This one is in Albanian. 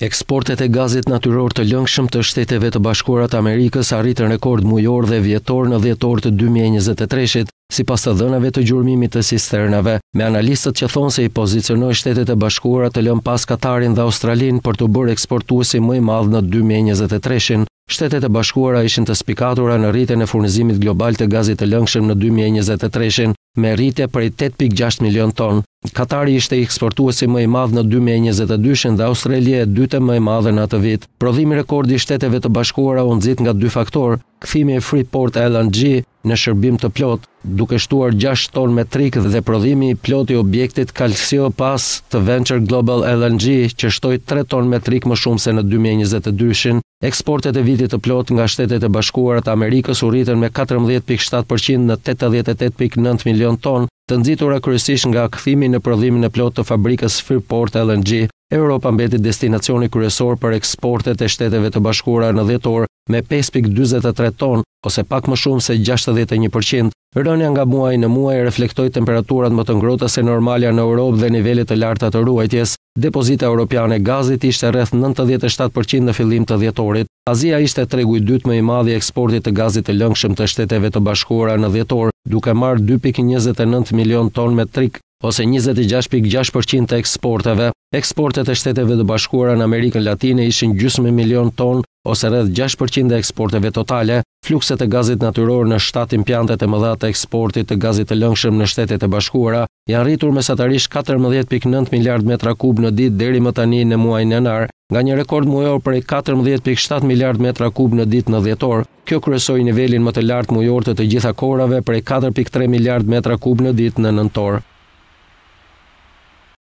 Eksportet e gazit natyror të lëngshëm të Shteteve të Bashkuara të Amerikës arritën rekord mujor dhe vjetor në dhjetor të 2023-shit, sipas të dhënave të gjurmimit të cisternave, me analistët që thonë se i pozicionoi Shtetet e Bashkuara të lënë pas Katarin dhe Australinë për të bërë eksportuesi më i madh në 2023-shin. Shtetet e Bashkuara ishin të spikatura në rritjen e furnizimit global të gazit të lëngshëm në 2023-shin, me rritje prej 8.6 milion ton. Katari ishte eksportuesi më i madh në 2022-shin dhe Australia e dytë më e madhe në atë vit. Prodhimi rekordi i Shteteve të Bashkuara u nxit nga dy faktorë: kthimi i Freeport LNG në shërbim të plot, duke shtuar 6 ton metrik, dhe prodhimi i plot i objektit Calcasieu Pass të Venture Global LNG, që shtoi 3 ton metrik më shumë se në 2022-shin. Eksportet e vitit të plot nga Shtetet e Bashkuara të Amerikës u rritën me 14.7% në 88.9 milion ton, të nxitura kryesisht nga kthimi në prodhimin e plot të fabrikës Freeport LNG. Europa mbeti destinacioni kryesor për eksportet e Shteteve të Bashkuara në dhjetor, me 5.43 ton, ose pak më shumë se 61%. Rënja nga muaj në muaj reflektoi temperaturat më të ngrohta se normale në Europë dhe nivelet të larta të ruajtjes. Depozita europiane e gazit ishte rreth 97% në fillim të dhjetorit. Azia ishte tregu i dytë më i madh i eksportit të gazit të lëngshëm të Shteteve të Bashkuara në dhjetor, duke marrë 2.29 milion ton metrik, ose 26.6% të eksporteve. Eksportet e Shteteve të Bashkuara në Amerikën Latine ishin gjysmë milion ton, ose rreth 6% e eksporteve totale. Flukset e gazit natyror në 7 impiantet e mëdha të eksportit të gazit të lëngshëm në Shtetet e Bashkuara janë rritur mesatarisht 14.9 miliard metra kub në ditë deri më tani në muajin janar, nga një rekord mujor prej 14.7 miliard metra kub në ditë në dhjetor. Kjo kryesoi nivelin më të lartë mujor të gjitha kohërave prej 4.3 miliard metra kub në ditë në nëntor.